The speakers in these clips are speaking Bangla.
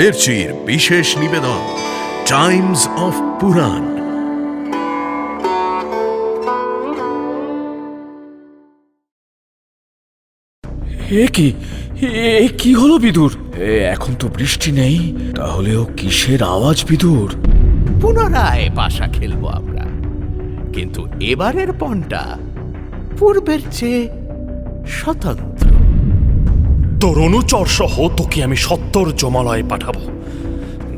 মির্চির বিশেষ নিবেদন টাইমস অফ পুরাণ। কি হলো বিদুর? এখন তো বৃষ্টি নেই, তাহলেও কিসের আওয়াজ বিদুর? পুনরায় পাশা খেলবো আমরা, কিন্তু এবারের পণটা পূর্বের চেয়ে স্বতন্ত্র। তোর অনুচর সহ তোকে আমি 70 জমালয়ে পাঠাবো,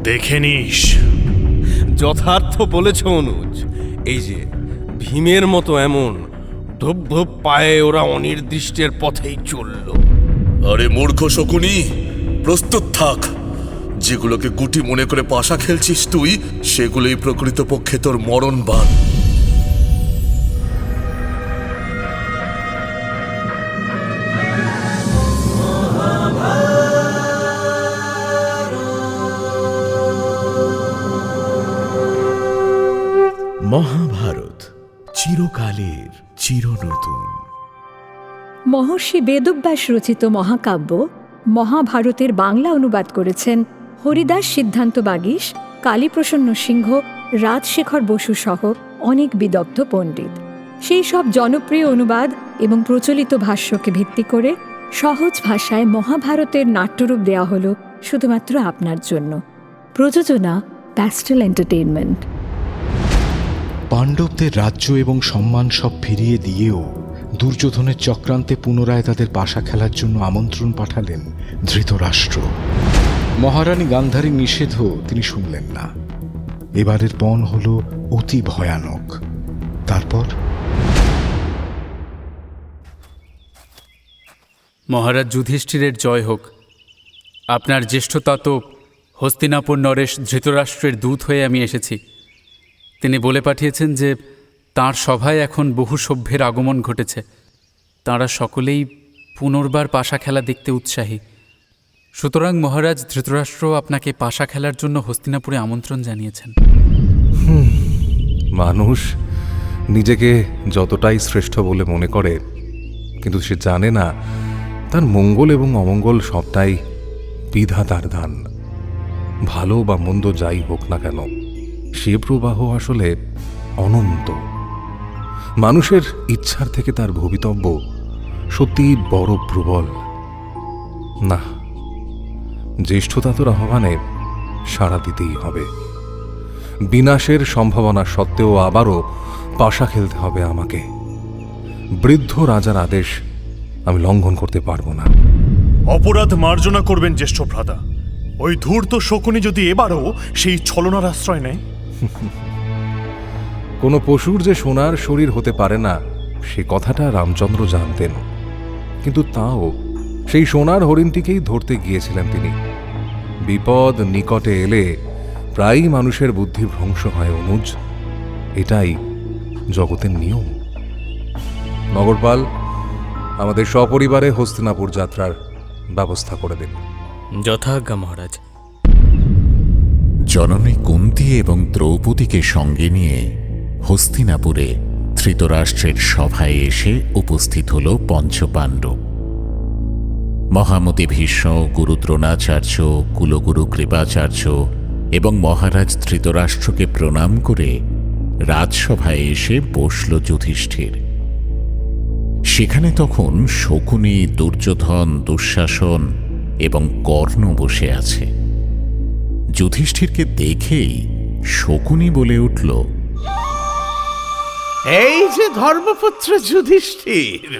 দেখে নিস। যথার্থ বলেছ অনুজ। এই যে ভীমের মতো এমন ধূপ ধূপ পায়ে ওরা অনির্দিষ্টের পথেই চলল। আরে মূর্খ শকুনি, প্রস্তুত থাক। যেগুলোকে গুটি মনে করে পাশা খেলছিস তুই, সেগুলোই প্রকৃতপক্ষে তোর মরণ বাণ। মহাভারত, চিরকালের চিরনতুন। মহর্ষি বেদব্যাস রচিত মহাকাব্য মহাভারতের বাংলা অনুবাদ করেছেন হরিদাস সিদ্ধান্ত বাগীশ, কালীপ্রসন্ন সিংহ, রাজশেখর বসু সহ অনেক বিদগ্ধ পণ্ডিত। সেই সব জনপ্রিয় অনুবাদ এবং প্রচলিত ভাষ্যকে ভিত্তি করে সহজ ভাষায় মহাভারতের নাট্যরূপ দেওয়া হল শুধুমাত্র আপনার জন্য। প্রযোজনা প্যাস্টেল এন্টারটেইনমেন্ট। পাণ্ডবদের রাজ্য এবং সম্মান সব ফিরিয়ে দিয়েও দুর্যোধনের চক্রান্তে পুনরায় তাদের পাশা খেলার জন্য আমন্ত্রণ পাঠালেন ধৃতরাষ্ট্র। মহারানী গান্ধারীর নিষেধও তিনি শুনলেন না। এবারের পণ হল অতি ভয়ানক। তারপর মহারাজ যুধিষ্ঠিরের জয় হোক। আপনার জ্যেষ্ঠতাত হস্তিনাপুর নরেশ ধৃতরাষ্ট্রের দূত হয়ে আমি এসেছি। তিনি বলে পাঠিয়েছেন যে তাঁর সভায় এখন বহু সভ্যের আগমন ঘটেছে। তাঁরা সকলেই পুনর্বার পাশা খেলা দেখতে উৎসাহী। সুতরাং মহারাজ ধৃতরাষ্ট্র আপনাকে পাশা খেলার জন্য হস্তিনাপুরে আমন্ত্রণ জানিয়েছেন। মানুষ নিজেকে যতটাই শ্রেষ্ঠ বলে মনে করে, কিন্তু সে জানে না তার মঙ্গল এবং অমঙ্গল সবটাই বিধাতার দান। ভালো বা মন্দ যাই হোক না কেন, সে প্রবাহ আসলে অনন্ত। মানুষের ইচ্ছার থেকে তার ভবিতব্য সত্যি বড় প্রবল। না, জ্যেষ্ঠতাতর আহ্বানে সাড়া দিতেই হবে। বিনাশের সম্ভাবনা সত্ত্বেও আবারও পাশা খেলতে হবে আমাকে। বৃদ্ধ রাজার আদেশ আমি লঙ্ঘন করতে পারবো না। অপরাধ মার্জনা করবেন জ্যেষ্ঠ ভ্রাতা। ওই ধূর্ত শকুনি যদি এবারও সেই ছলনার আশ্রয় নেয়। কোনো পশুর যে সোনার শরীর হতে পারে না, সে কথাটা রামচন্দ্র জানতেন। কিন্তু তাও সেই সোনার হরিণটিকেই ধরতে গিয়েছিলেন তিনি। বিপদ নিকটে এলে প্রায়ই মানুষের বুদ্ধি ভ্রংশ হয় অনুজ। এটাই জগতের নিয়ম। নগরপাল, আমাদের সপরিবারে হস্তিনাপুর যাত্রার ব্যবস্থা করে দিন। যথাজ্ঞা মহারাজ। জননী কুন্তী এবং দ্রৌপদীকে সঙ্গে নিয়ে হস্তিনাপুরে ধৃতরাষ্ট্রের সভায় এসে উপস্থিত হল পঞ্চপাণ্ডব। মহামতি ভীষ্ম, গুরু দ্রোণাচার্য, কুলগুরু কৃপাচার্য এবং মহারাজ ধৃতরাষ্ট্রকে প্রণাম করে রাজসভায় এসে বসল যুধিষ্ঠির। সেখানে তখন শকুনি, দুর্যোধন, দুঃশাসন এবং কর্ণ বসে আছে। যুধিষ্ঠিরকে দেখেই শকুনি বলে উঠল, এই যে ধর্মপুত্র যুধিষ্ঠির,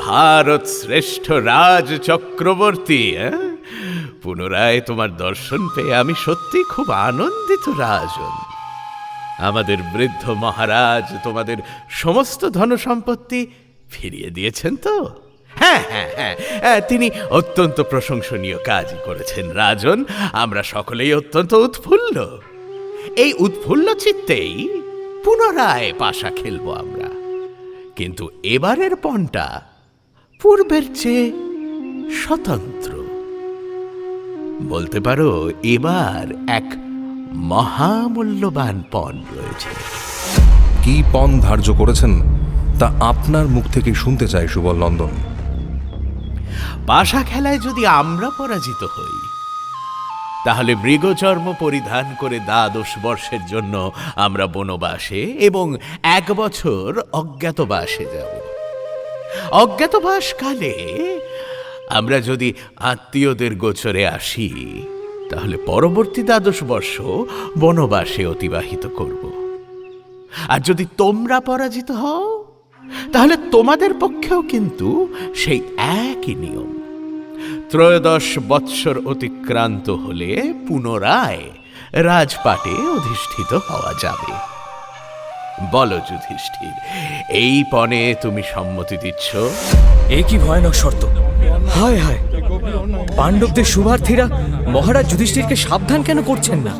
ভারত শ্রেষ্ঠ রাজ চক্রবর্তী। পুনরায় তোমার দর্শন পেয়ে আমি সত্যি খুব আনন্দিত রাজন। আমাদের বৃদ্ধ মহারাজ তোমাদের সমস্ত ধনসম্পত্তি ফিরিয়ে দিয়েছেন তো? হ্যাঁ হ্যাঁ হ্যাঁ, তিনি অত্যন্ত প্রশংসনীয় কাজই করেছেন রাজন। আমরা সকলেই অত্যন্ত উৎফুল্ল। এই উৎফুল্ল চিত্তেই পুনরায় পাশা খেলবো আমরা, কিন্তু এবারের পণটা পূর্বের চেয়ে স্বতন্ত্র। বলতে পারো এবার এক মহামূল্যবান পণ রয়েছে। কি পণ ধার্য করেছেন তা আপনার মুখ থেকে শুনতে চাই সুবল নন্দন। পাশা খেলায় যদি আমরা পরাজিত হই, তাহলে মৃগচর্ম পরিধান করে দ্বাদশ বর্ষের জন্য আমরা বনবাসে এবং 1 বছর অজ্ঞাতবাসে যাব। অজ্ঞাতবাসকালে আমরা যদি আত্মীয়দের গোচরে আসি, তাহলে পরবর্তী দ্বাদশ বর্ষ বনবাসে অতিবাহিত করব। আর যদি তোমরা পরাজিত হও, তাহলে তোমাদের পক্ষেও কিন্তু সেই একই নিয়ম। 13 বৎসর অতিক্রান্ত হলে পুনরায় রাজপাটে অধিষ্ঠিত হওয়া যাবে। বলো যুধিষ্ঠির, এই পণে তুমি সম্মতি দিচ্ছ? এ কি ভয়ানক শর্ত! হায় হায়, পাণ্ডবদের শুভার্থীরা মহারাজ যুধিষ্ঠিরকে সাবধান কেন করছেন না?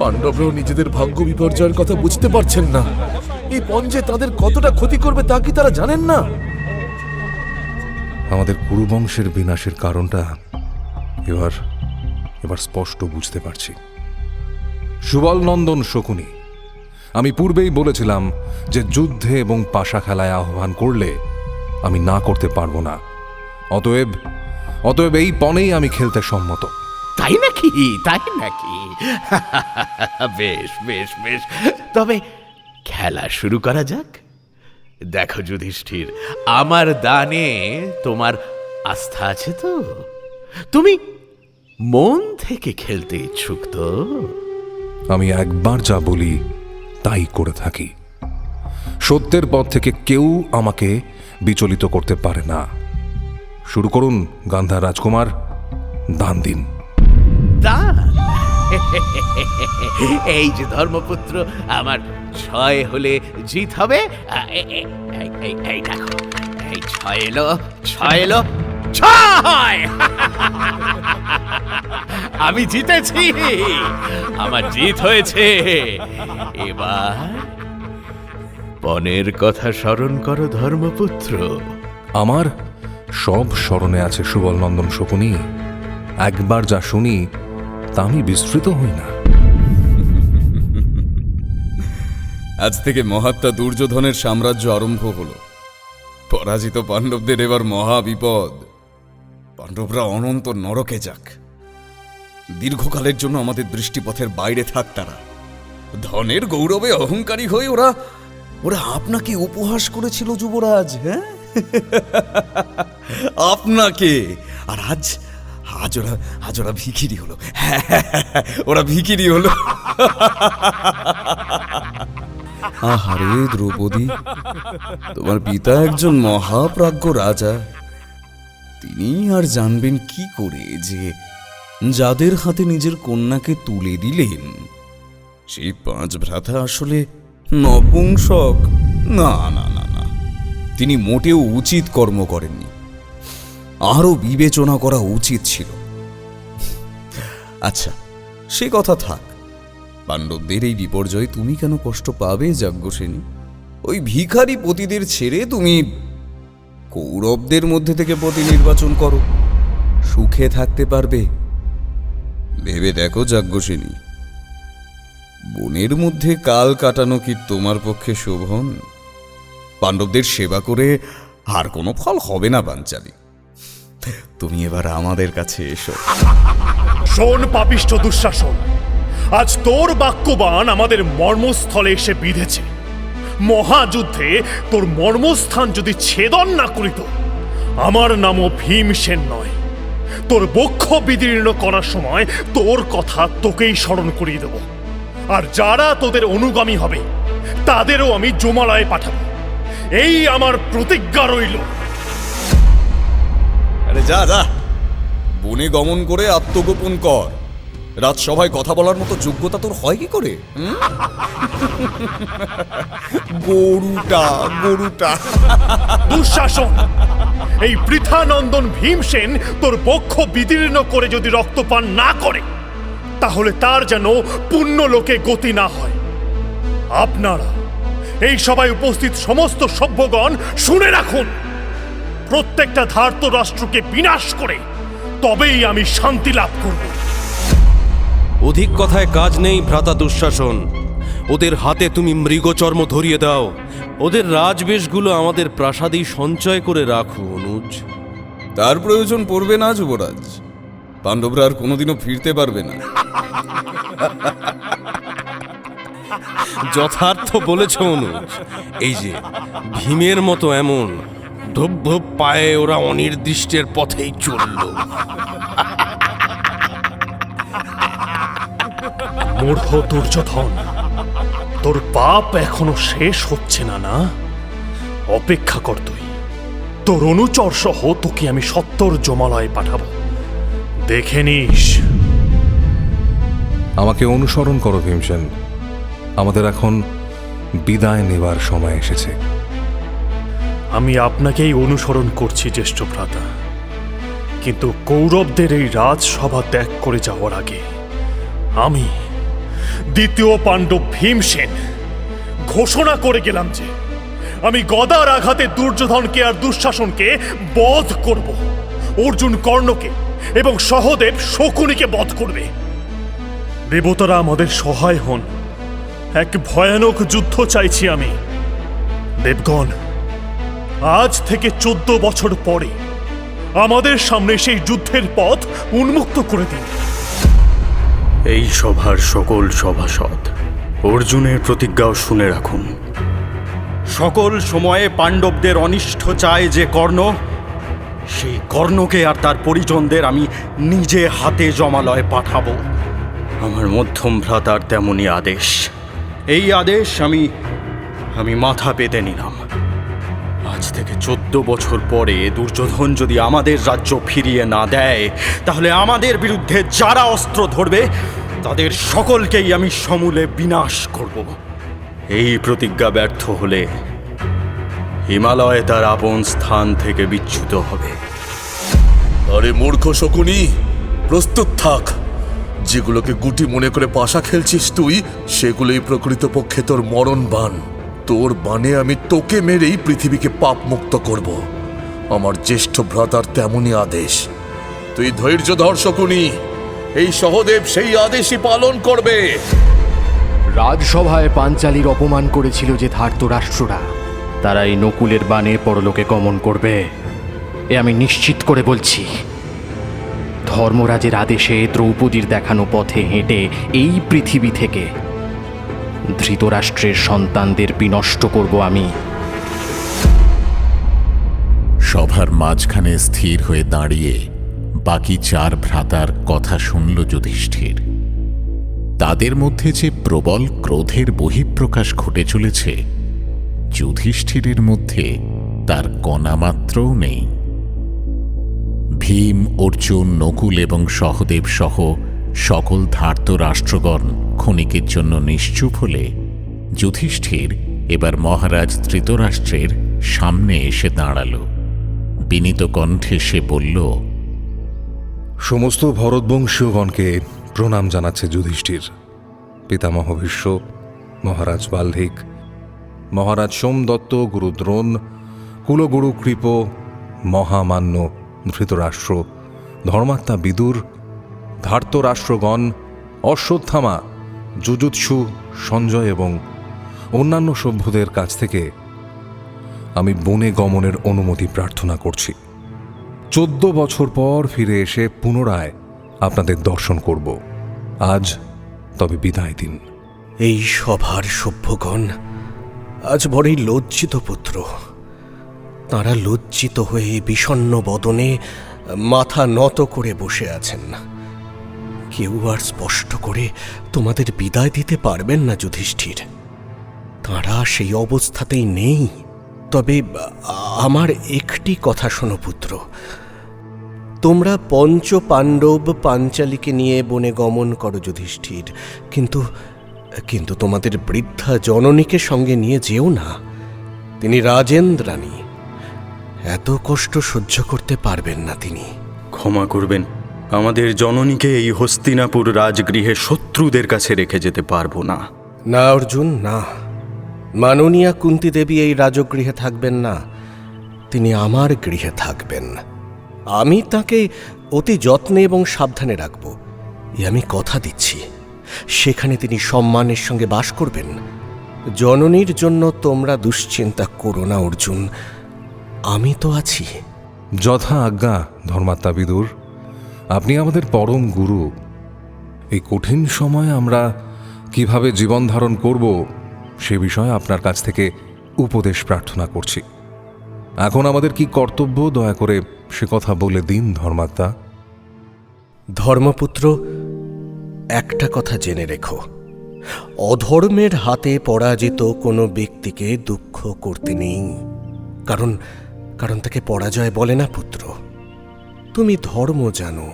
পাণ্ডবরাও নিজেদের ভাগ্য বিপর্যয়ের কথা বুঝতে পারছেন না। এই পঞ্জে তাদের কতটা ক্ষতি করবে তা কি তারা জানেন না? আমাদের কুরুবংশের বিনাশের কারণটা এবার স্পষ্ট বুঝতে পারছি। সুবল নন্দন শকুনি, আমি পূর্বেই বলেছিলাম যে যুদ্ধে এবং পাশা খেলায় আহ্বান করলে আমি না করতে পারবো না। অতএব এই পণেই আমি খেলতে সম্মত। তাই নাকি? তাই নাকি? বেশ বেশ বেশ, তবে খেলা শুরু করা যাক। দেখো যুধিষ্ঠির, আমার দানে তোমার আস্থা আছে তো? তুমি মন থেকে খেলতে ইচ্ছুক তো? আমি একবার যা বলি তাই করে থাকি। সত্যের পথ থেকে কেউ আমাকে বিচলিত করতে পারে না। শুরু করুন গান্ধার রাজকুমার, দান দিন। দান? এই যে ধর্মপুত্র, আমার 6 হলে জিত হবে। এই দেখো, এই 6 এলো, 6 আমি জিতেছি, আমার জিত হয়েছে। এবার পণের কথা স্মরণ করো ধর্মপুত্র। আমার সব স্মরণে আছে সুবল নন্দন শকুনি। একবার যা শুনি তা আমি বিস্মৃত হই না। আজ থেকে মহাত্মা দুর্যোধনের সাম্রাজ্য আরম্ভ হলো। পরাজিত পাণ্ডবদের এবার মহা বিপদ। পাণ্ডবরা অনন্ত নরকে যাক। দীর্ঘকালের জন্য আমাদের দৃষ্টিপথের বাইরে থাক তারা। ধনের গৌরবে অহংকারী হয়ে ওরা আপনাকে উপহাস করেছিল যুবরাজ, হ্যাঁ? আপনাকে। আর আজ ওরা ভিখিরি হলো। ওরা ভিখিরি হলো। আহারে দ্রৌপদী, তোমার পিতা একজন মহাপ্রাজ্ঞ রাজা। তিনি আর জানবেন কি করে যে যাদের হাতে নিজের কন্যাকে তুলে দিলেন সেই 5 ভ্রাতা আসলে নপুংসক? না না না না, তিনি মোটেও উচিত কর্ম করেননি। আরো বিবেচনা করা উচিত ছিল। আচ্ছা, সে কথা থাক। পাণ্ডবদের এই বিপর্যয়ে তুমি কেন কষ্ট পাবে যাজ্ঞসেনী? ওই ভিখারি পতিদের ছেড়ে তুমি কৌরবদের মধ্যে থেকে পতি নির্বাচন করো, সুখে থাকতে পারবে। ভেবে দেখো যাজ্ঞসেনী, বনের মধ্যে কাল কাটানো কি তোমার পক্ষে শোভন? পাণ্ডবদের সেবা করে আর কোনো ফল হবে না পাঞ্চালী। তুমি এবার আমাদের কাছে এসো। শোন পাপিষ্ঠ দুঃশাসন, আজ তোর বাক্যবান আমাদের মর্মস্থলে এসে বিঁধেছে। মহাযুদ্ধে তোর মর্মস্থান যদি ছেদন না করিত, আমার নামও ভীমসেন নয়। তোর বক্ষ বিদীর্ণ করার সময় তোর কথা তোকেই স্মরণ করিয়ে দেব। আর যারা তোদের অনুগামী হবে তাদেরও আমি জমালয়ে পাঠাবো। এই আমার প্রতিজ্ঞা রইল। আরে যা যা, বনে গমন করে আত্মগোপন কর। রাজসভায় কথা বলার মতো যোগ্যতা তোর হয় কি করে? গরুটা দুঃশাসন, এই বৃথানন্দন ভীমসেন তোর বক্ষ বিদীর্ণ করে যদি রক্তপান না করে, তাহলে তার যেন পুণ্য লোকে গতি না হয়। আপনারা এই সভায় উপস্থিত সমস্ত সভ্যগণ শুনে রাখুন, প্রত্যেকটা ধার্ত রাষ্ট্রকে বিনাশ করে তবেই আমি শান্তি লাভ করব। অধিক কথায় কাজ নেই ভ্রাতা দুঃশাসন। ওদের হাতে তুমি মৃগচর্ম ধরিয়ে দাও। ওদের রাজবেশগুলো আমাদের প্রাসাদেই সঞ্চয় করে রাখো অনুজ। তার প্রয়োজন পড়বে না যুবরাজ। পাণ্ডবরা আর কোনোদিনও ফিরতে পারবে না। যথার্থ বলেছ অনুজ। এই যে ভীমের মতো এমন ধুপ ধুপ পায়ে ওরা অনির্দিষ্টের পথেই চলল। মূর্খ দুর্যোধন, তোর পাপ এখনো শেষ হচ্ছে না। না, অপেক্ষা কর তুই। তোর অনুচর সহ তোকে আমি 70 জমালয়ে পাঠাবো, দেখে নিস। আমাকে অনুসরণ করো ভীমসেন। আমাদের এখন বিদায় নেবার সময় এসেছে। আমি আপনাকেই অনুসরণ করছি জ্যেষ্ঠ ভ্রাতা, কিন্তু কৌরবদের এই রাজসভা ত্যাগ করে যাওয়ার আগে আমি দ্বিতীয় পাণ্ডব ভীমসেন ঘোষণা করে গেলাম যে আমি গদার আঘাতে দুর্যোধনকে আর দুঃশাসনকে বধ করব। অর্জুন কর্ণকে এবং সহদেব শকুনিকে বধ করবে। দেবতারা আমাদের সহায় হন, এক ভয়ানক যুদ্ধ চাইছি আমি। দেবগণ, আজ থেকে 14 বছর পরে আমাদের সামনে সেই যুদ্ধের পথ উন্মুক্ত করে দিন। এই সভার সকল সভাসদ অর্জুনের প্রতিজ্ঞাও শুনে রাখুন। সকল সময়ে পাণ্ডবদের অনিষ্ট চায় যে কর্ণ, সেই কর্ণকে আর তার পরিজনদের আমি নিজে হাতে জমালয়ে পাঠাবো। আমার মধ্যম ভ্রাতার তেমনই আদেশ। এই আদেশ আমি মাথা পেতে নিলাম। আজ থেকে 14 বছর পরে দুর্যোধন যদি আমাদের রাজ্য ফিরিয়ে না দেয়, তাহলে আমাদের বিরুদ্ধে যারা অস্ত্র ধরবে তাদের সকলকেই আমি সমূলে বিনাশ করব। এই প্রতিজ্ঞা ব্যর্থ হলে হিমালয় তার আপন স্থান থেকে বিচ্যুত হবে। আরে মূর্খ শকুনি, প্রস্তুত থাক। যেগুলোকে গুটি মনে করে পাশা খেলছিস তুই, সেগুলোই প্রকৃতপক্ষে তোর মরণ বাণ। তোর বাণে আমি তোকে মেরেই পৃথিবীকে পাপ মুক্ত করব। আমার জ্যেষ্ঠ ভ্রাতার তেমনই আদেশ। তুই ধৈর্য ধর শকুনি, এই সহদেব সেই আদেশই পালন করবে। রাজসভায় পাঞ্চালীর অপমান করেছিল যে ধার্তরাষ্ট্ররা, তারা এই নকুলের বাণে পরলোকে গমন করবে, এ আমি নিশ্চিত করে বলছি। ধর্মরাজের আদেশে দ্রৌপদীর দেখানো পথে হেঁটে এই পৃথিবী থেকে ধৃতরাষ্ট্রের সন্তানদের বিনষ্ট করব আমি। সভার মাঝখানে স্থির হয়ে দাঁড়িয়ে বাকি 4 ভ্রাতার কথা শুনল যুধিষ্ঠির। তাদের মধ্যে যে প্রবল ক্রোধের বহিঃপ্রকাশ ঘটে চলেছে, যুধিষ্ঠিরের মধ্যে তার কণামাত্রও নেই। ভীম, অর্জুন, নকুল এবং সহদেব সহ সকল ধার্তরাষ্ট্রগণ ক্ষণিকের জন্য নিশ্চুপ হলে যুধিষ্ঠির এবার মহারাজ ধৃতরাষ্ট্রের সামনে এসে দাঁড়াল। বিনীত কণ্ঠে সে বলল, সমস্ত ভরতবংশীয়গণকে প্রণাম জানাচ্ছে যুধিষ্ঠির। পিতামহ ভীষ্ম, মহারাজ বাল্মীক, মহারাজ সোমদত্ত, গুরু দ্রোণ, কুলগুরু কৃপ, মহামান্য ধৃতরাষ্ট্র, ধর্মাত্মা বিদুর, ধার্তরাষ্ট্রগণ, অশ্বত্থামা, যুযুৎসু, সঞ্জয় এবং অন্যান্য সভ্যদের কাছ থেকে আমি বনে গমনের অনুমতি প্রার্থনা করছি। 14 বছর পর ফিরে এসে পুনরায় আপনাদের দর্শন করব। আজ তবে বিদায় দিন। এই সভার সভ্যগণ আজ বড়ই লজ্জিত পুত্র। তাঁরা লজ্জিত হয়ে বিষণ্ণ বদনে মাথা নত করে বসে আছেন। কেউ আর স্পষ্ট করে তোমাদের বিদায় দিতে পারবেন না যুধিষ্ঠির। তাঁরা সেই অবস্থাতেই নেই। তবে আমার একটি কথা শোনো পুত্র, তোমরা 5 পাণ্ডব পাঞ্চালীকে নিয়ে বনে গমন করো যুধিষ্ঠির, কিন্তু তোমাদের বৃদ্ধা জননীকে সঙ্গে নিয়ে যেও না। তিনি রাজেন্দ্রাণী, এত কষ্ট সহ্য করতে পারবেন না তিনি। ক্ষমা করবেন, আমাদের জননীকে এই হস্তিনাপুর রাজগৃহে শত্রুদের কাছে রেখে যেতে পারবো না। না অর্জুন, না। মাননীয়া কুন্তি দেবী এই রাজগৃহে থাকবেন না, তিনি আমার গৃহে থাকবেন। আমি তাকে অতি যত্নে এবং সাবধানে রাখব, এ আমি কথা দিচ্ছি। সেখানে তিনি সম্মানের সঙ্গে বাস করবেন। জননীর জন্য তোমরা দুশ্চিন্তা করো না অর্জুন, আমি তো আছি। যথা আজ্ঞা ধর্মাত্মা বিদুর। আপনি আমাদের পরম গুরু। এই কঠিন সময়ে আমরা কিভাবে জীবন ধারণ করব সে বিষয়ে আপনার কাছ থেকে উপদেশ প্রার্থনা করছি। এখন আমাদের কি কর্তব্য দয়া করে সে কথা বলে দিন ধর্মাত্মা। ধর্মপুত্র, একটা কথা জেনে রেখো, অধর্মের হাতে পরাজিত কোনো ব্যক্তিকে দুঃখ করতে নেই, কারণ তাকে পরাজয় বলে না পুত্র। তুমি ধর্ম জানো,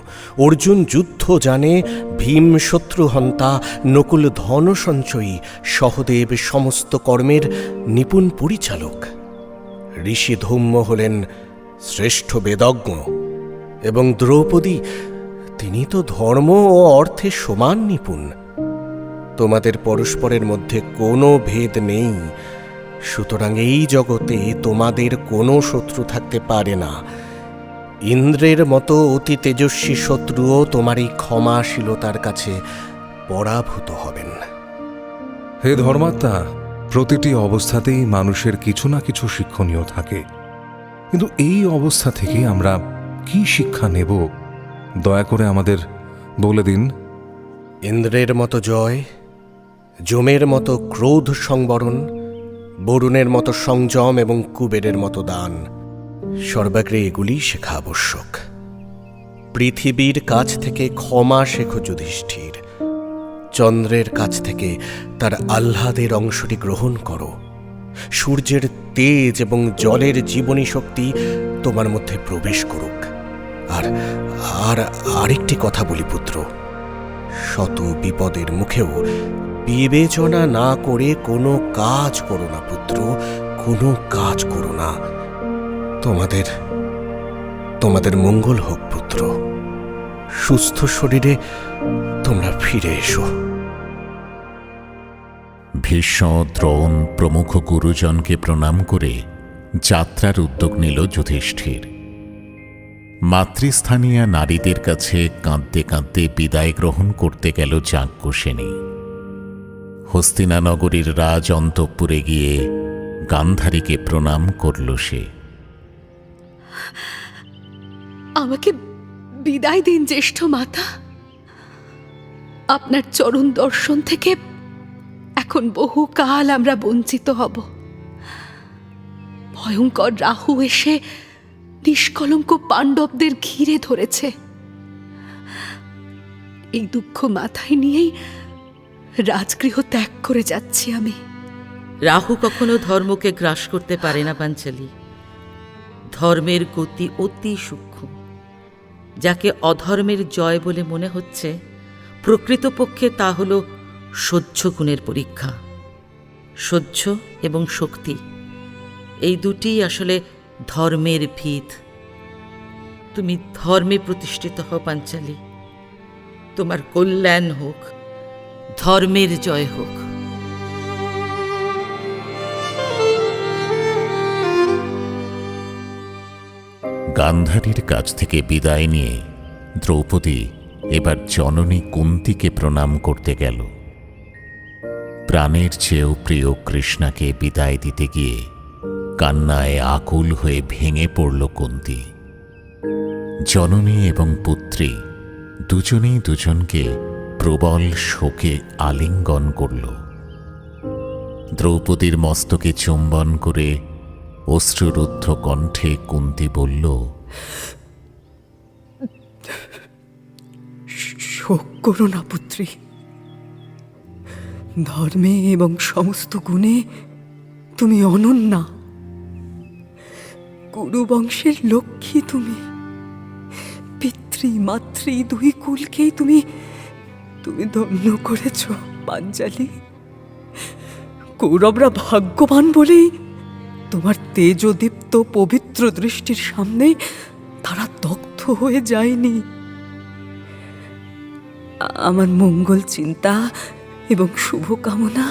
অর্জুন যুদ্ধ জানে, ভীম শত্রুহন্তা, নকুল ধন সঞ্চয়ী, সহদেব সমস্ত কর্মের নিপুণ পরিচালক, ঋষি ধৌম্য হলেন শ্রেষ্ঠ বেদজ্ঞ, এবং দ্রৌপদী তিনি তো ধর্ম ও অর্থে সমান নিপুণ। তোমাদের পরস্পরের মধ্যে কোনো ভেদ নেই, সুতরাং এই জগতে তোমাদের কোনো শত্রু থাকতে পারে না। ইন্দ্রের মতো অতি তেজস্বী শত্রুও তোমার এই ক্ষমাশীলতার কাছে পরাভূত হবেন। হে ধর্মাত্মা, প্রতিটি অবস্থাতেই মানুষের কিছু না কিছু শিক্ষণীয় থাকে, কিন্তু এই অবস্থা থেকে আমরা কি শিক্ষা নেব দয়া করে আমাদের বলে দিন। ইন্দ্রের মতো জয়, যমের মতো ক্রোধ সংবরণ, বরুণের মতো সংযম এবং কুবেরের মতো দান, সর্বাগ্রে এগুলি শেখা আবশ্যক। পৃথিবীর কাছ থেকে ক্ষমা শেখো যুধিষ্ঠির, চন্দ্রের কাছ থেকে তার আহ্লাদের অংশটি গ্রহণ করো, সূর্যের তেজ এবং জলের জীবনী শক্তি তোমার মধ্যে প্রবেশ করুক। আর আরেকটি কথা বলি পুত্র, শত বিপদের মুখেও বিবেচনা না করে কোনো কাজ করো না পুত্র, কোনো কাজ করো না। তোমাদের মঙ্গল হোক পুত্র, সুস্থ শরীরে তোমরা ফিরে এসো। ভীষ্ম, দ্রোণ প্রমুখ গুরুজনকে প্রণাম করে যাত্রার উদ্যোগ নিল যুধিষ্ঠির। মাতৃস্থানীয় নারীদের কাছে কাঁদতে কাঁদতে বিদায় গ্রহণ করতে গেল যাজ্ঞসেনী। হস্তিনানগরীর রাজ অন্তঃপুরে গিয়ে গান্ধারীকে প্রণাম করল সে। আমাকে বিদায় দিন জ্যেষ্ঠ মাতা, আপনার চরণ দর্শন থেকে এখন বহুকাল আমরা বঞ্চিত হব। ভয়ঙ্কর রাহু এসে নিষ্কলঙ্ক পাণ্ডবদের ঘিরে ধরেছে। এই দুঃখ মাথায় নিয়েই রাজগৃহ ত্যাগ করে যাচ্ছি আমি। রাহু কখনো ধর্মকে গ্রাস করতে পারে না পাঞ্চালী। ধর্মের গতি অতি সূক্ষ্ম। যাকে অধর্মের জয় বলে মনে হচ্ছে, প্রকৃতপক্ষে তা হল সহ্য গুণের পরীক্ষা। সহ্য এবং শক্তি, এই দুটিই আসলে ধর্মের ভিত। তুমি ধর্মে প্রতিষ্ঠিত হও পাঞ্চালী, তোমার কল্যাণ হোক, ধর্মের জয় হোক। গান্ধারীর কাছ থেকে বিদায় নিয়ে দ্রৌপদী এবার জননী কুন্তিকে প্রণাম করতে গেল। প্রাণের চেয়েও প্রিয় কৃষ্ণাকে বিদায় দিতে গিয়ে কান্নায় আকুল হয়ে ভেঙে পড়ল কুন্তি। জননী এবং পুত্রী দুজনেই দুজনকে প্রবল শোকে আলিঙ্গন করল। দ্রৌপদীর মস্তকে চুম্বন করে অশ্রুরুদ্ধ কণ্ঠে কুন্তি বলল, শোক করো না পুত্রী, ধর্মে এবং সমস্ত গুণে তুমি অনন্যা। কুরুবংশের লক্ষ্মী তুমি। পিতৃ মাতৃ দুই কুলকেই তুমি ধন্য করেছ পাঞ্চালী। কৌরবরা ভাগ্যবান বলেই তোমার তেজদীপ্ত পবিত্র দৃষ্টির সামনে তারা দগ্ধ হয়ে যায়নি। আমার মঙ্গল চিন্তা এবং শুভকামনা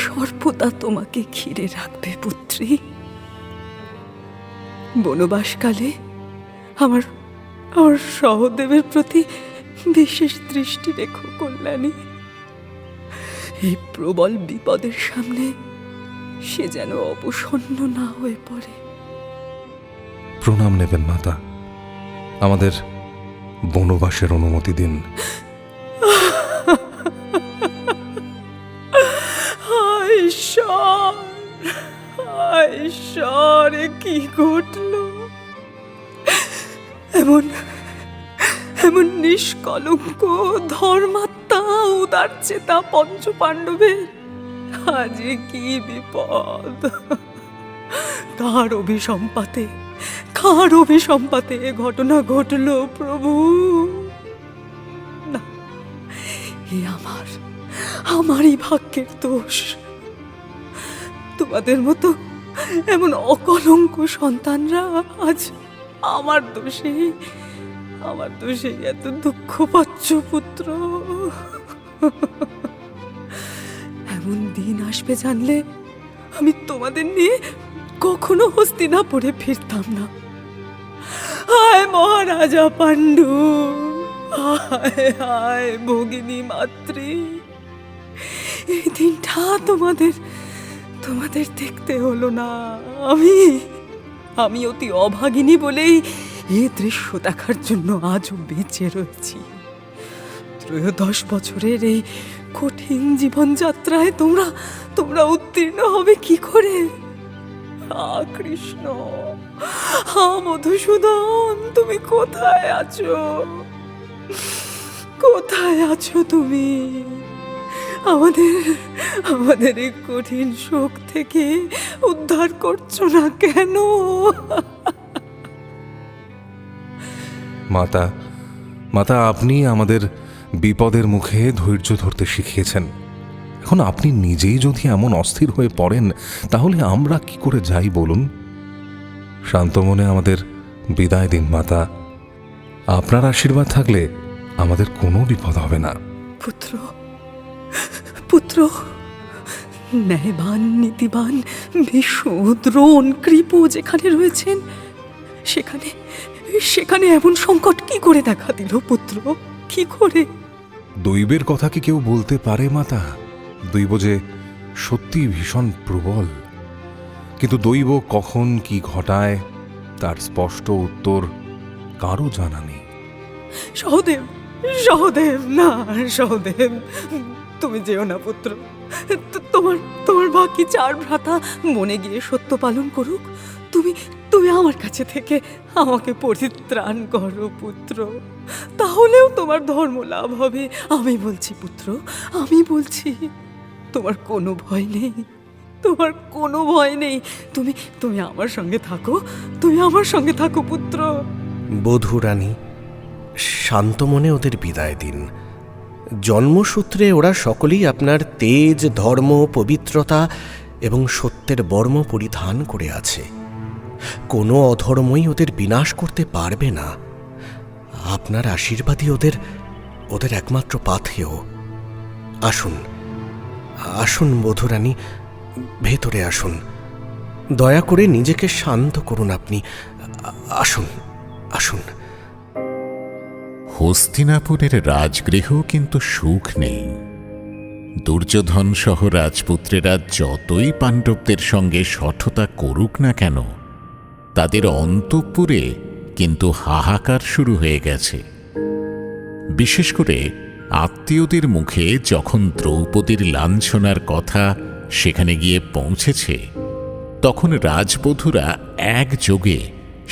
সর্বদা তোমাকে ঘিরে রাখবে পুত্রী। বনবাসকালে আমার সহদেবের প্রতি বিশেষ দৃষ্টি রেখো কল্যাণী। এই প্রবল বিপদের সামনে সে যেন অবসন্ন না হয়ে পড়ে। প্রণাম নেবেন মাতা, আমাদের বনবাসের অনুমতি দিন। ঈশ্বর, ঈশ্বর, এ কি ঘটল? এমন এমন নিষ্কলঙ্ক ধর্মাত্মা উদার চেতা পঞ্চ পাণ্ডবের আজ কি বিপদ! কার অভিসম্পাতে এ ঘটনা ঘটল প্রভু? না, এ আমারই ভাগ্যের দোষ। তোমাদের মতো এমন অকলঙ্ক সন্তানরা আজ আমার দোষে এত দুঃখ পাচ্ছ পুত্র। এমন দিন আসবে জানলে আমি তোমাদের নিয়ে কখনো হস্তিনাপুরে ফিরতাম না। হায় মহারাজা পাণ্ডু, হায় হায় ভগিনী মাতৃ, এই দিনটা তোমাদের দেখতে হলো না। আমি অতি অভাগিনী বলেই এ দৃশ্য দেখার জন্য আজও বেঁচে রয়েছি। 13 বছরের এই কঠিন জীবনযাত্রায় তোমরা উত্তীর্ণ হবে কি করে? কৃষ্ণ, মধুসূদন, তুমি কোথায় আছো তুমি? আমাদের এই কঠিন শোক থেকে উদ্ধার করছো না কেন? মাতা, আপনি আমাদের বিপদের মুখে ধৈর্য ধরতে শিখিয়েছেন। এখন আপনি নিজেই যদি এমন অস্থির হয়ে পড়েন, তাহলে আমরা কি করে যাই বলুন? শান্ত মনে আমাদের বিদায় দিন মাতা। আপনার আশীর্বাদ থাকলে আমাদের কোনো বিপদ হবে না। পুত্র, ন্যায়বান, নীতিবান, ভীষ্ম, দ্রোণ, কৃপ যেখানে রয়েছেন, সেখানে এমন সংকট কি করে দেখা দিল পুত্র? কি করে? দৈবের কথা কি কেউ বলতে পারে মাতা? দৈব যে সত্যি ভীষণ প্রবল, কিন্তু দৈব কখন কি ঘটায় তার স্পষ্ট উত্তর কারো জানা নেই। সহদেব, না সহদেব, তুমি যেও না পুত্র। তোমার বাকি 4 ভ্রাতা মনে গিয়ে সত্য পালন করুক। তুমি আমার কাছে থেকে আমাকে পরিত্রাণ করো পুত্র, তাহলেও তোমার ধর্ম লাভ হবে। আমি বলছি পুত্র, আমি বলছি, তোমার কোনো ভয় নেই। তুমি আমার সঙ্গে থাকো পুত্র। বধূ রানী, শান্ত মনে ওদের বিদায় দিন। জন্মসূত্রে ওরা সকলেই আপনার তেজ, ধর্ম, পবিত্রতা এবং সত্যের বর্ম পরিধান করে আছে। কোনো অধর্মই ওদের বিনাশ করতে পারবে না। আপনার আশীর্বাদই ওদের একমাত্র পাথেয়। আসুন বধূরানী, ভেতরে আসুন। দয়া করে নিজেকে শান্ত করুন। আপনি আসুন। হস্তিনাপুরের রাজগৃহ কিন্তু সুখ নেই। দুর্যোধন সহ রাজপুত্রেরা যতই পাণ্ডবদের সঙ্গে সঠতা করুক না কেন, তাদের অন্তঃপুরে কিন্তু হাহাকার শুরু হয়ে গেছে। বিশেষ করে আত্মীয়দের মুখে যখন দ্রৌপদীর লাঞ্ছনার কথা সেখানে গিয়ে পৌঁছেছে, তখন রাজবধূরা একযোগে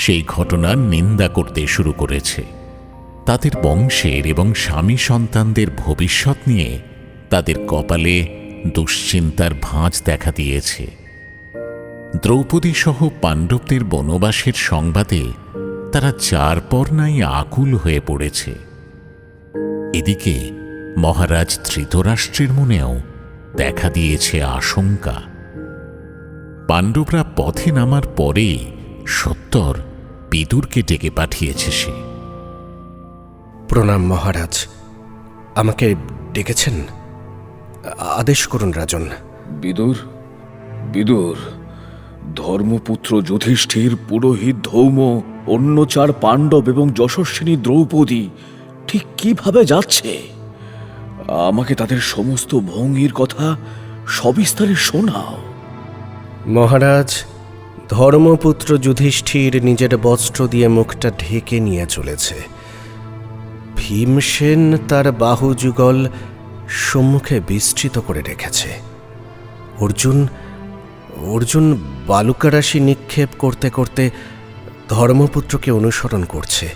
সেই ঘটনার নিন্দা করতে শুরু করেছে। তাদের বংশের এবং স্বামী সন্তানদের ভবিষ্যৎ নিয়ে তাদের কপালে দুশ্চিন্তার ভাঁজ দেখা দিয়েছে। দ্রৌপদী সহ পাণ্ডবদের বনবাসের সংবাদে তারা 4 পর নাই আকুল হয়ে পড়েছে। এদিকে মহারাজ ধৃতরাষ্ট্রের মনেও দেখা দিয়েছে আশঙ্কা। পাণ্ডবরা পথে নামার পরেই সত্বর বিদুরকে ডেকে পাঠিয়েছে সে। প্রণাম মহারাজ, আমাকে ডেকেছেন? আদেশ করুন রাজন। বিদুর, ধর্মপুত্র যুধিষ্ঠির, পুরোহিত ধৌম, অন্য 4 পাণ্ডব এবং যশস্বিনী দ্রৌপদী ঠিক কিভাবে যাচ্ছে? আমাকে তাদের সমস্ত ভঙ্গির কথা সবিস্তারে শোনাও। মহারাজ, ধর্মপুত্র যুধিষ্ঠির নিজের বস্ত্র দিয়ে মুখটা ঢেকে নিয়ে চলেছে। ভীমসেন তার বাহুযুগল সম্মুখে বিস্তৃত করে রেখেছে। অর্জুন বালুকারাশি নিক্ষেপ করতে করতে ধর্মপুত্রকে অনুসরণ করছে।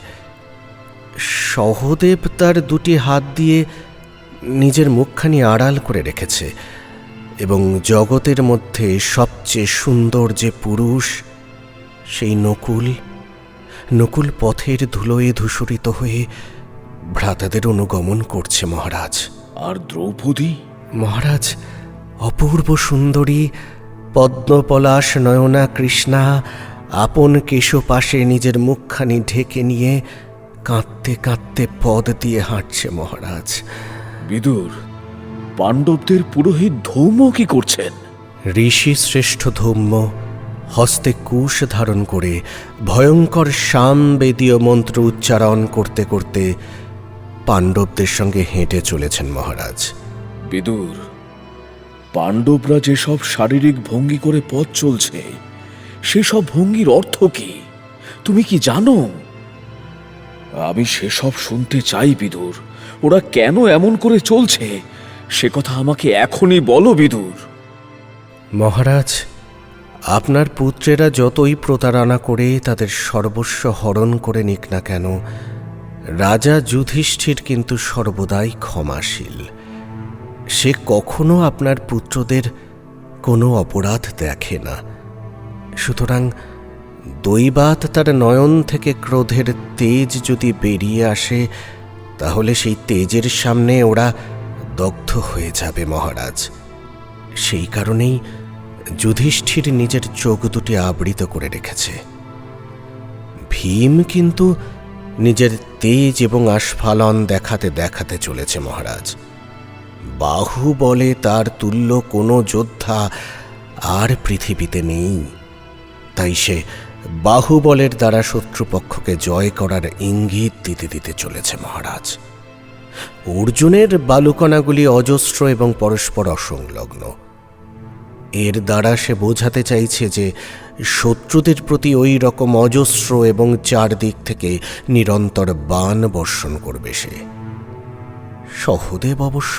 সহদেব তার দুটি হাত দিয়ে নিজের মুখখানি আড়াল করে রেখেছে এবং জগতের মধ্যে সবচেয়ে সুন্দর যে পুরুষ, সেই নকুল পথের ধুলোয় ধূসরিত হয়ে ভ্রাতাদের অনুগমন করছে মহারাজ। আর দ্রৌপদী? মহারাজ, অপূর্ব সুন্দরী পদ্মপলাশ নয়না কৃষ্ণা আপন কেশপাশে নিজের মুখখানি ঢেকে নিয়ে কাঁদতে কাঁদতে পদ দিয়ে হাঁটছে মহারাজ। বিদুর, পাণ্ডবদের পুরোহিত ধৌম কি করছেন? ঋষি শ্রেষ্ঠ ধৌম্য হস্তে কুশ ধারণ করে ভয়ঙ্কর সামবেদীয় মন্ত্র উচ্চারণ করতে করতে পাণ্ডবদের সঙ্গে হেঁটে চলেছেন মহারাজ। বিদুর, পাণ্ডবরা যেসব শারীরিক ভঙ্গি করে পথ চলছে, সেসব ভঙ্গির অর্থ কি তুমি কি জানো? আমি সেসব শুনতে চাই বিদুর। ওরা কেন এমন করে চলছে সে কথা আমাকে এখনই বলো বিদুর। মহারাজ, আপনার পুত্রেরা যতই প্রতারণা করে তাদের সর্বস্ব হরণ করে নিক না কেন, রাজা যুধিষ্ঠির কিন্তু সর্বদাই ক্ষমাশীল। সে কখনো আপনার পুত্রদের কোনো অপরাধ দেখে না। সুতরাং দৈবাৎ তার নয়ন থেকে ক্রোধের তেজ যদি বেরিয়ে আসে, তাহলে সেই তেজের সামনে ওরা দগ্ধ হয়ে যাবে মহারাজ। সেই কারণেই যুধিষ্ঠির নিজের চোখ দুটি আবৃত করে রেখেছে। ভীম কিন্তু নিজের তেজ এবং আস্ফালন দেখাতে দেখাতে চলেছে মহারাজ। বাহু বলে তার তুল্য কোনো যোদ্ধা আর পৃথিবীতে নেই। তাই সে বাহুবলের দ্বারা শত্রুপক্ষকে জয় করার ইঙ্গিত দিতে দিতে চলেছে মহারাজ। অর্জুনের বালুকণাগুলি অজস্র এবং পরস্পর অসংলগ্ন। এর দ্বারা সে বোঝাতে চাইছে যে শত্রুদের প্রতি ওই রকম অজস্র এবং চারদিক থেকে নিরন্তর বাণ বর্ষণ করবে সে। সহদেব অবশ্য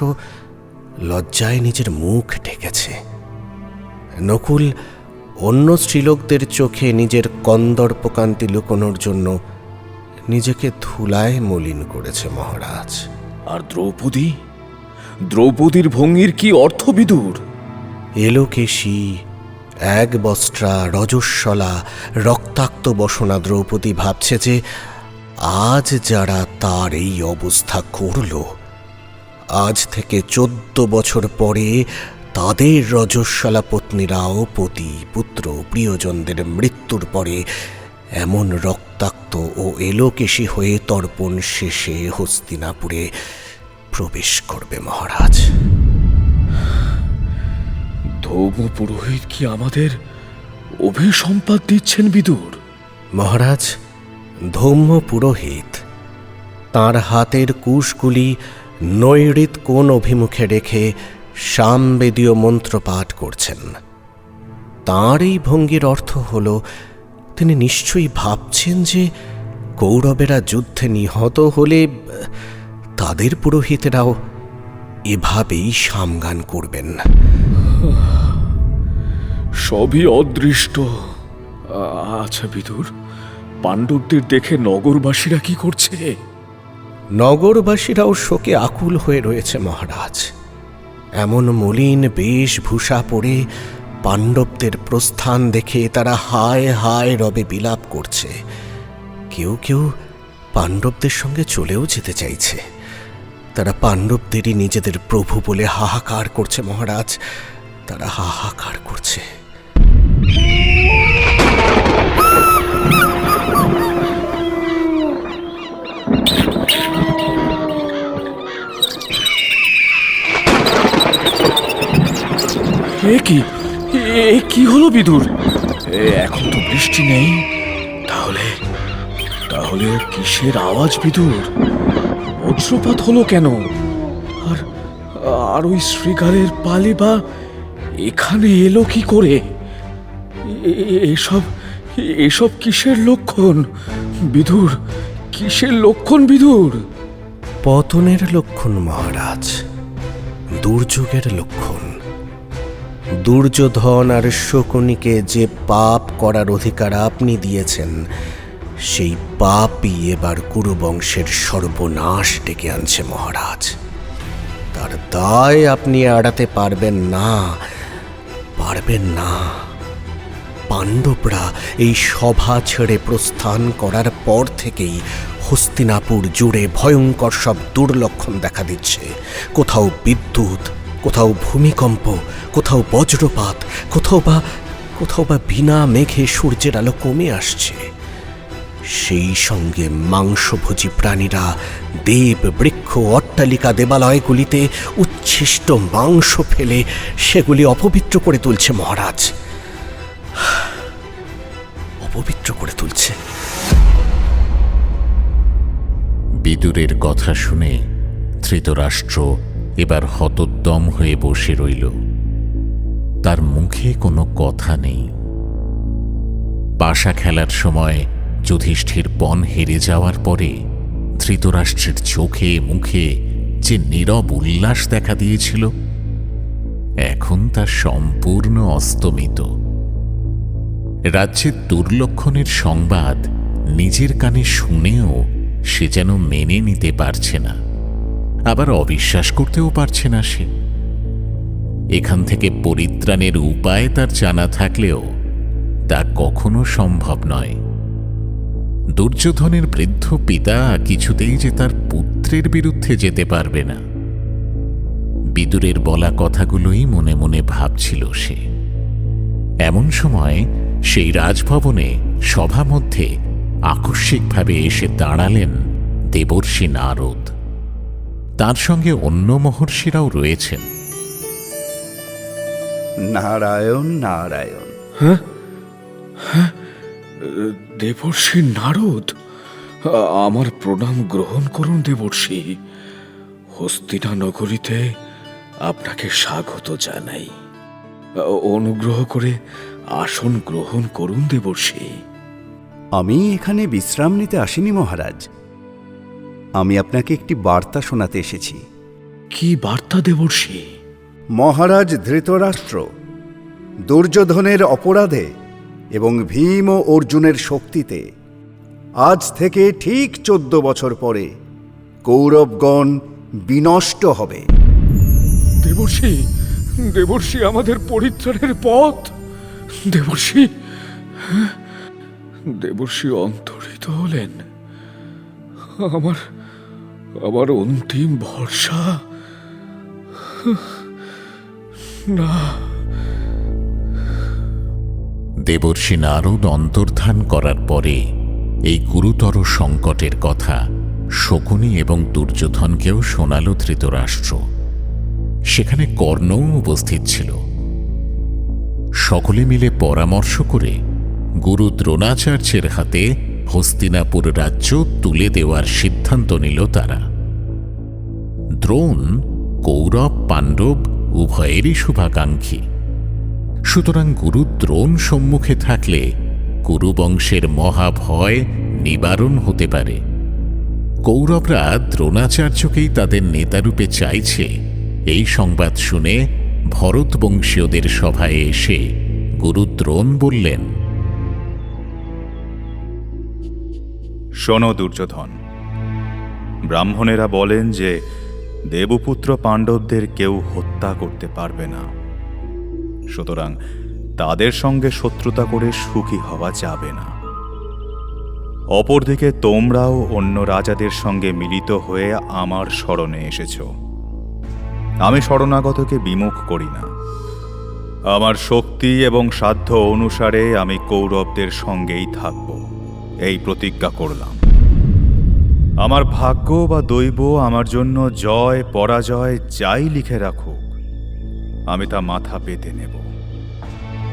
লজ্জায় নিজের মুখ ঢেকেছে। নকুল অন্য স্ত্রীলোকদের চোখে নিজের কন্দর্পকান্তি লুকোনোর জন্য নিজেকে ধুলায় মলিন করেছে মহারাজ। আর দ্রৌপদীর ভঙ্গির কি অর্থ বিদুর? এলোকেশী, এক বস্ত্রা, রজস্বলা, রক্তাক্ত বসনা দ্রৌপদী ভাবছে যে আজ যারা তার এই অবস্থা করল, আজ থেকে 14 বছর পরে তাদের রজস্বলা পত্নীরাও পতি, পুত্র, প্রিয়জনদের মৃত্যুর পরে এমন রক্তাক্ত ও এলোকেশী হয়ে তর্পণ শেষে হস্তিনাপুরে প্রবেশ করবে মহারাজ। ধৌম পুরোহিত কি আমাদের অভিসম্পাদ দিচ্ছেন বিদুর? মহারাজ, ধৌম্য পুরোহিত তাঁর হাতের কুশগুলি নৈঋত কোণ অভিমুখে রেখে সামবেদীয় মন্ত্র পাঠ করছেন। তাঁর এই ভঙ্গির অর্থ হল তিনি নিশ্চয়ই ভাবছেন যে কৌরবেরা যুদ্ধে নিহত হলে তাদের পুরোহিতেরাও এভাবেই সামগান করবেন। সবই অদৃষ্ট। আচ্ছা বিদুর, পাণ্ডবদের দেখে নগরবাসীরা কি করছে? নগরবাসীরাও শোকে আকুল হয়ে রয়েছে মহারাজ। এমন মলিন বেশভূষা পরে পাণ্ডবদের প্রস্থান দেখে তারা হায় হায় রবে বিলাপ করছে। কেউ কেউ পাণ্ডবদের সঙ্গে চলেও যেতে চাইছে। তারা পাণ্ডবদেরই নিজেদের প্রভু বলে হাহাকার করছে মহারাজ। তারা হাহাকার করছে। কি হলো বিদুর? এখন তো বৃষ্টি নেই, তাহলে কিসের আওয়াজ বিদুর? বজ্রপাত হলো কেন? আর ওই শ্রীগালের পালি বা এখানে এলো কি করে? এসব কিসের লক্ষণ বিদুর? কিসের লক্ষণ বিদুর? পতনের লক্ষণ মহারাজ, দুর্যোগের লক্ষণ। দুর্যোধন আর শকুনিকে যে পাপ করার অধিকার আপনি দিয়েছেন, সেই পাপই এবার কুরুবংশের সর্বনাশ ডেকে আনছে মহারাজ। তার দায় আপনি এড়াতে পারবেন না, পারবেন না। পাণ্ডবরা এই সভা ছেড়ে প্রস্থান করার পর থেকেই হস্তিনাপুর জুড়ে ভয়ঙ্কর সব দুর্লক্ষণ দেখা দিচ্ছে। কোথাও বিদ্যুৎ, কোথাও ভূমিকম্প, কোথাও বজ্রপাত, কোথাও বা বিনা মেঘে সূর্যের আলো কমে আসছে। সেই সঙ্গে মাংসভোজী প্রাণীরা দেব, বৃক্ষ, অট্টালিকা, দেবালয়গুলিতে উচ্ছিষ্ট মাংস ফেলে সেগুলি অপবিত্র করে তুলছে মহারাজ, অপবিত্র করে তুলছে। বিদুরের কথা শুনে ধৃতরাষ্ট্র এবার হতোদ্যম হয়ে বসে রইল। তার মুখে কোনো কথা নেই। পাশা খেলার সময় যুধিষ্ঠির পণ হেরে যাওয়ার পরে ধৃতরাষ্ট্রের চোখে মুখে যে নীরব উল্লাস দেখা দিয়েছিল, এখন তা সম্পূর্ণ অস্তমিত। রাজ্যের দুর্লক্ষণের সংবাদ নিজের কানে শুনেও সে যেন মেনে নিতে পারছে না, আবার অবিশ্বাস করতেও পারছে না। সে এখান থেকে পরিত্রাণের উপায় তার জানা থাকলেও তা কখনো সম্ভব নয়। দুর্যোধনের বৃদ্ধ পিতা কিছুতেই যে তার পুত্রের বিরুদ্ধে যেতে পারবে না। বিদুরের বলা কথাগুলোই মনে মনে ভাবছিল সে। এমন সময় সেই রাজভবনে সভা মধ্যে আকস্মিকভাবে এসে দাঁড়ালেন দেবর্ষি নারদ। তার সঙ্গে অন্য মহর্ষিরাও রয়েছেন। নারায়ণ নারায়ণ। হ্যাঁ হ্যাঁ, দেবর্ষি নারদ, আমার প্রণাম গ্রহণ করুন দেবর্ষি। হস্তিনা নগরীতে আপনাকে স্বাগত জানাই। অনুগ্রহ করে আসন গ্রহণ করুন দেবর্ষি। আমি এখানে বিশ্রাম নিতে আসিনি মহারাজ, আমি আপনাকে একটি বার্তা শোনাতে এসেছি। কি বার্তা দেবর্ষি? মহারাজ ধৃতরাষ্ট্র দুর্যোধনের অপরাধে এবং ভীম ও অর্জুনের শক্তিতে আজ থেকে ঠিক 14 বছর পরে কৌরবগণ বিনষ্ট হবে। দেবর্ষি, দেবর্ষি, আমাদের পরিত্রাণের পথ। দেবর্ষি, দেবর্ষি অন্তরিত হলেন। আমার অন্তিম ভরসা। না। দেবর্ষি নারদ অন্তর্ধান করার পরে এই গুরুতর সংকটের কথা শকুনি এবং দুর্যোধনকেও শোনাল ধৃতরাষ্ট্র। সেখানে কর্ণও উপস্থিত ছিল। সকলে মিলে পরামর্শ করে গুরু দ্রোণাচার্যের হাতে হস্তিনাপুর রাজ্য তুলে দেওয়ার সিদ্ধান্ত নিল তারা। দ্রোণ কৌরব পাণ্ডব উভয়েরই শুভাকাঙ্ক্ষী। সুতরাং গুরু দ্রোণ সম্মুখে থাকলে কুরুবংশের মহাভয় নিবারণ হতে পারে। কৌরবরা দ্রোণাচার্যকেই তাদের নেতারূপে চাইছে, এই সংবাদ শুনে ভরতবংশীয়দের সভায় এসে গুরু দ্রোণ বললেন, শোনো দুর্যোধন, ব্রাহ্মণেরা বলেন যে দেবপুত্র পাণ্ডবদের কেউ হত্যা করতে পারবে না। সুতরাং তাদের সঙ্গে শত্রুতা করে সুখী হওয়া যাবে না। অপরদিকে তোমরাও অন্য রাজাদের সঙ্গে মিলিত হয়ে আমার শরণে এসেছ। আমি শরণাগতকে বিমুখ করি না। আমার শক্তি এবং সাধ্য অনুসারে আমি কৌরবদের সঙ্গেই থাকব, এই প্রতিজ্ঞা করলাম। আমার ভাগ্য বা দৈব আমার জন্য জয় পরাজয় যাই লিখে রাখুক, আমি তা মাথা পেতে নেব।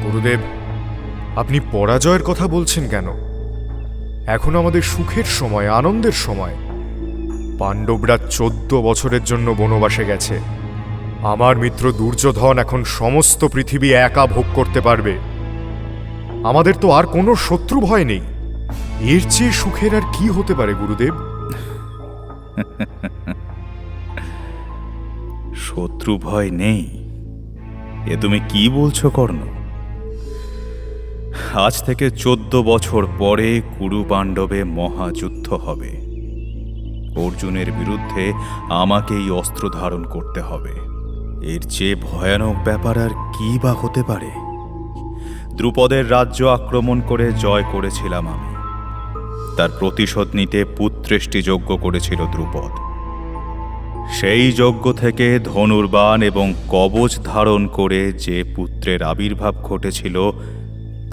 গুরুদেব, আপনি পরাজয়ের কথা বলছেন কেন? এখন আমাদের সুখের সময়, আনন্দের সময়। পাণ্ডবরা 14 বছরের জন্য বনবাসে গেছে। আমার মিত্র দুর্যোধন এখন সমস্ত পৃথিবী একা ভোগ করতে পারবে। আমাদের তো আর কোনো শত্রু ভয় নেই। এর চেয়ে সুখের আর কি হতে পারে গুরুদেব? শত্রু ভয় নেই, এ তুমি কি বলছো কর্ণ? আজ থেকে 14 বছর পরে কুরু পাণ্ডবে মহাযুদ্ধ হবে। অর্জুনের বিরুদ্ধে আমাকেই অস্ত্র ধারণ করতে হবে। এর চেয়ে ভয়ানক ব্যাপার আর কি বা হতে পারে? দ্রুপদের রাজ্য আক্রমণ করে জয় করেছিলাম আমি। তার প্রতিশোধ নিতে পুত্রেষ্টি যজ্ঞ করেছিল দ্রুপদ। সেই যজ্ঞ থেকে ধনুর্বাণ এবং কবচ ধারণ করে যে পুত্রের আবির্ভাব ঘটেছিল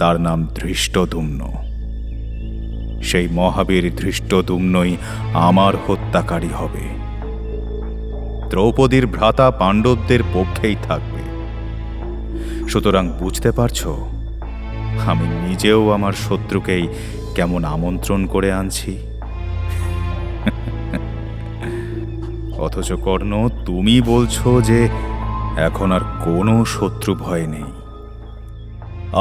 তার নাম ধৃষ্টদ্যুম্ন। সেই মহাবীর ধৃষ্টদ্যুম্নই আমার হত্যাকারী হবে। দ্রৌপদীর ভ্রাতা পাণ্ডবদের পক্ষেই থাকবে। সুতরাং বুঝতে পারছো, আমি নিজেও আমার শত্রুকেই কেমন আমন্ত্রণ করে আনছি। অথচ কর্ণ, তুমি বলছো যে এখন আর কোনো শত্রু ভয় নেই।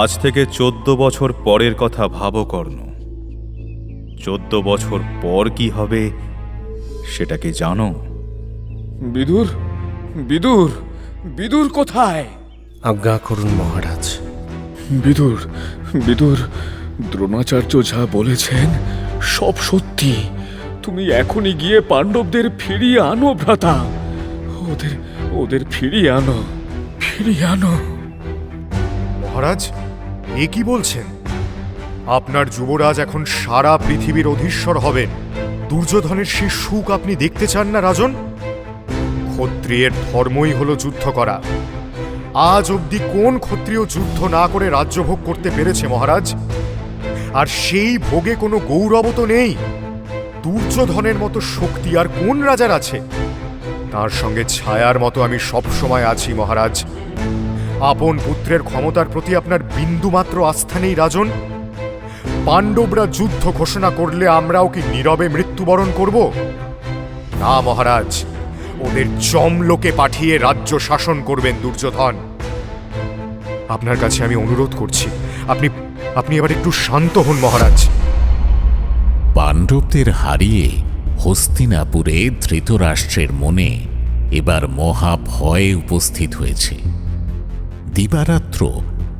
আজ থেকে 14 বছর পরের কথা ভাবো কর্ণ। 14 বছর পর কি হবে সেটা কি জানো? বিদুর, বিদুর, বিদুর কোথায়? আজ্ঞা করুন মহারাজ। বিদুর, বিদুর, দ্রোণাচার্য যা বলেছেন সব সত্যি। তুমি এখনই গিয়ে পাণ্ডবদের ফিরিয়ে আনো ভ্রাতা। ওদের ফিরিয়ে আনো, ফিরিয়ে আনো। মহারাজ, এ কি বলছেন? আপনার যুবরাজ এখন সারা পৃথিবীর অধীশ্বর হবেন। দুর্যোধনের সেই সুখ আপনি দেখতে চান না রাজন? ক্ষত্রিয়ের ধর্মই হলো যুদ্ধ করা। আজ অবধি কোন ক্ষত্রিয় যুদ্ধ না করে রাজ্যভোগ করতে পেরেছে মহারাজ? আর সেই ভোগে কোনো গৌরব তো নেই। দুর্যোধনের মতো শক্তি আর কোন রাজার আছে? তার সঙ্গে ছায়ার মতো আমি সব সময় আছি মহারাজ। আপন পুত্রের ক্ষমতার প্রতি আপনার বিন্দুমাত্র আস্থা নেই রাজন? পাণ্ডবরা যুদ্ধ ঘোষণা করলে আমরাও কি নীরবে মৃত্যুবরণ করব? না মহারাজ, ওদের যমলোকে পাঠিয়ে রাজ্য শাসন করবেন দুর্যোধন। আপনার কাছে আমি অনুরোধ করছি, আপনি এবার একটু শান্ত হন মহারাজ। পাণ্ডবদের হারিয়ে হস্তিনাপুরে ধৃতরাষ্ট্রের মনে এবার মহা ভয় উপস্থিত হয়েছে। দিবারাত্র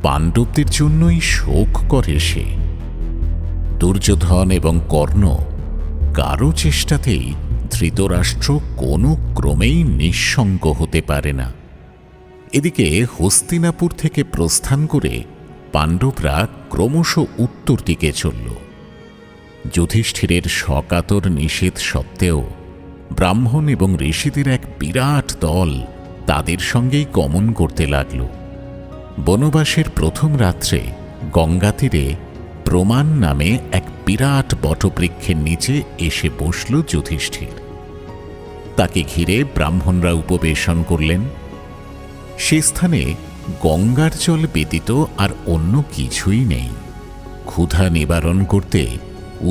পাণ্ডবদের জন্যই শোক করে সে। দুর্যোধন এবং কর্ণ কারো চেষ্টাতেই ধৃতরাষ্ট্র কোনো ক্রমেই নিঃসঙ্গ হতে পারে না। এদিকে হস্তিনাপুর থেকে প্রস্থান করে পাণ্ডবরা ক্রমশ উত্তর দিকে চলল। যুধিষ্ঠিরের সকাতর নিষেধ সত্ত্বেও ব্রাহ্মণ এবং ঋষিদের এক বিরাট দল তাদের সঙ্গেই গমন করতে লাগল। বনবাসের প্রথম রাত্রে গঙ্গা তীরে প্রমাণ নামে এক বিরাট বটবৃক্ষের নিচে এসে বসল যুধিষ্ঠির। তাকে ঘিরে ব্রাহ্মণরা উপবেশন করলেন। সে স্থানে গঙ্গার জল ব্যতীত আর অন্য কিছুই নেই। ক্ষুধা নিবারণ করতে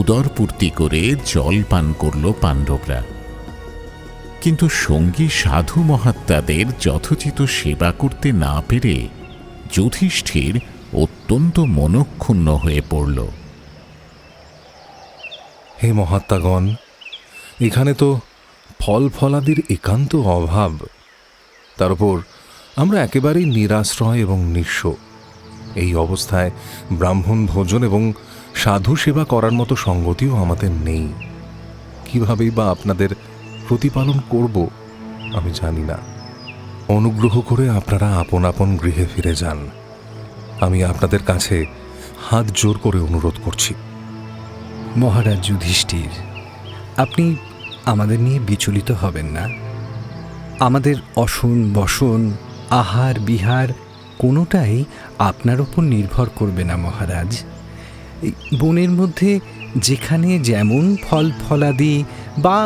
উদরপূর্তি করে জল পান করল পাণ্ডবরা। কিন্তু সঙ্গী সাধু মহাত্মাদের যথোচিত সেবা করতে না পেরে যুধিষ্ঠির অত্যন্ত মনক্ষুণ্ণ হয়ে পড়ল। হে মহাত্মাগণ, এখানে তো ফল ফলাদির একান্ত অভাব। তার উপর আমরা একেবারেই নিরাশ্রয় এবং নিঃস্ব। এই অবস্থায় ব্রাহ্মণ ভোজন এবং সাধু সেবা করার মতো সঙ্গতিও আমাদের নেই। কিভাবেই বা আপনাদের প্রতিপালন করব আমি জানি না। অনুগ্রহ করে আপনারা আপন আপন গৃহে ফিরে যান। আমি আপনাদের কাছে হাত জোর করে অনুরোধ করছি। মহারাজ যুধিষ্ঠির, আপনি আমাদের নিয়ে বিচলিত হবেন না। আমাদের অসন বসন, আহার বিহার কোনোটাই আপনার ওপর নির্ভর করবে না মহারাজ। বনের মধ্যে যেখানে যেমন ফল ফলাদি বা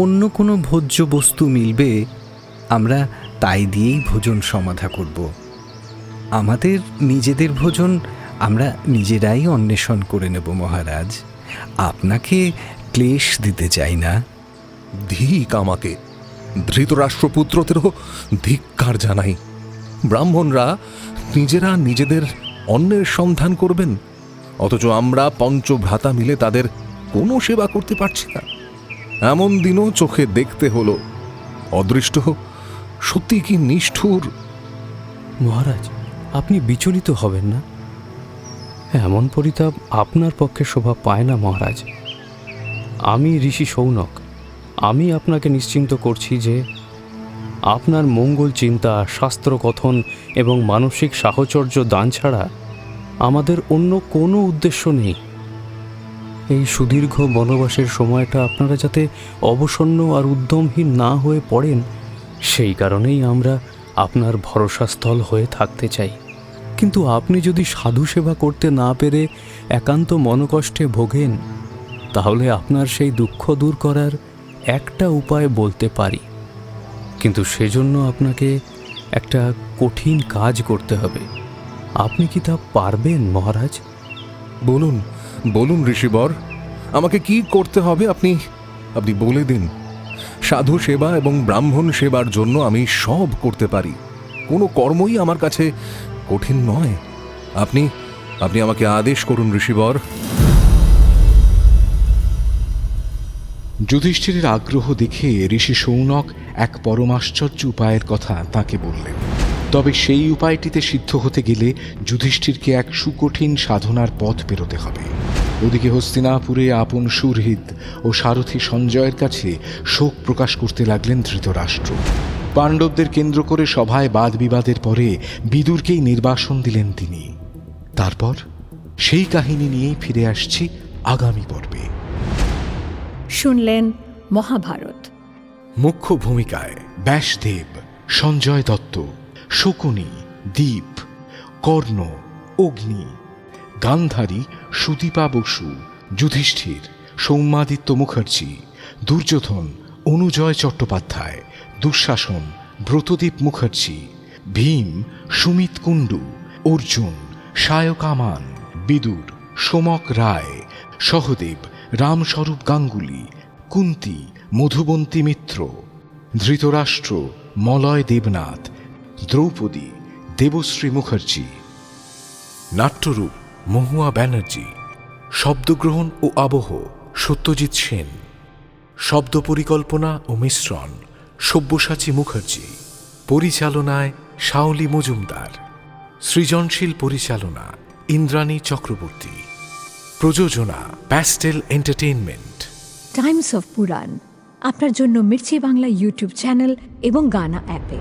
অন্য কোনো ভোজ্য বস্তু মিলবে আমরা তাই দিয়েই ভোজন সমাধা করব। আমাদের নিজেদের ভোজন আমরা নিজেরাই অন্বেষণ করে নেব মহারাজ। আপনাকে ক্লেশ দিতে চাই না। ধিক আমাকে! ধৃতরাষ্ট্রপুত্রদেরও ধিক্কার জানাই। ব্রাহ্মণরা নিজেরা নিজেদের অন্নের সন্ধান করবেন, অথচ আমরা পঞ্চভ্রাতা মিলে তাদের কোনো সেবা করতে পারছি না। এমন দিনও চোখে দেখতে হলো। অদৃষ্ট সত্যি কি নিষ্ঠুর। মহারাজ, আপনি বিচলিত হবেন না। এমন পরিতাপ আপনার পক্ষে শোভা পায় না মহারাজ। আমি ঋষি সৌনক, আমি আপনাকে নিশ্চিন্ত করছি যে আপনার মঙ্গল চিন্তা, শাস্ত্র কথন এবং মানসিক সাহচর্য দান ছাড়া আমাদের অন্য কোনো উদ্দেশ্য নেই। এই সুদীর্ঘ বনবাসের সময়টা আপনারা যাতে অবসন্ন আর উদ্যমহীন না হয়ে পড়েন, সেই কারণেই আমরা আপনার ভরসাস্থল হয়ে থাকতে চাই। কিন্তু আপনি যদি সাধু সেবা করতে না পেরে একান্ত মনকষ্টে ভোগেন, তাহলে আপনার সেই দুঃখ দূর করার একটা উপায় বলতে পারি। কিন্তু সেজন্য আপনাকে একটা কঠিন কাজ করতে হবে। আপনি কি তা পারবেন মহারাজ? বলুন বলুন ঋষিবর, আমাকে কি করতে হবে আপনি আপনি বলে দিন। সাধু সেবা এবং ব্রাহ্মণ সেবার জন্য আমি সব করতে পারি, কোনো কর্মই আমার কাছে কঠিন নয়। আপনি আপনি আমাকে আদেশ করুন ঋষিবর। যুধিষ্ঠিরের আগ্রহ দেখে ঋষি সৌনক এক পরমাশ্চর্য উপায়ের কথা তাকে বললেন। তবে সেই উপায়টিতে সিদ্ধ হতে গেলে যুধিষ্ঠিরকে এক সুকঠিন সাধনার পথ পেরোতে হবে। ওদিকে হস্তিনাপুরে আপন সুহৃদ ও সারথী সঞ্জয়ের কাছে শোক প্রকাশ করতে লাগলেন ধৃতরাষ্ট্র। পাণ্ডবদের কেন্দ্র করে সভায় বাদ বিবাদের পরে বিদুরকেই নির্বাসন দিলেন তিনি। তারপর সেই কাহিনী নিয়েই ফিরে আসছি আগামী পর্বে। শুনলেন মহাভারত। মুখ্য ভূমিকায় ব্যাসদেব, সঞ্জয় দত্ত, শকুনি, দীপ, কর্ণ, অগ্নি, গান্ধারী, সুদীপা বসু, যুধিষ্ঠির, সৌম্যাদিত্য মুখার্জি, দুর্যোধন, অনুজয় চট্টোপাধ্যায়, দুঃশাসন, ব্রতদীপ মুখার্জি, ভীম, সুমিত কুণ্ডু, অর্জুন, সায়কামান, বিদুর, সোমক রায়, সহদেব, রামস্বরূপ গাঙ্গুলি, কুন্তি, মধুবন্তী মিত্র, ধৃতরাষ্ট্র, মলয় দেবনাথ, দ্রৌপদী, দেবশ্রী মুখার্জি। নাট্যরূপ মহুয়া ব্যানার্জি, শব্দগ্রহণ ও আবহ সত্যজিৎ সেন, শব্দ পরিকল্পনা ও মিশ্রণ সব্যসাচী মুখার্জি, পরিচালনায় শাওলি মজুমদার, সৃজনশীল পরিচালনা ইন্দ্রাণী চক্রবর্তী, প্রযোজনা প্যাস্টেল এন্টারটেইনমেন্ট। টাইমস অফ পুরাণ আপনার জন্য মির্চি বাংলা ইউটিউব চ্যানেল এবং গানা অ্যাপে।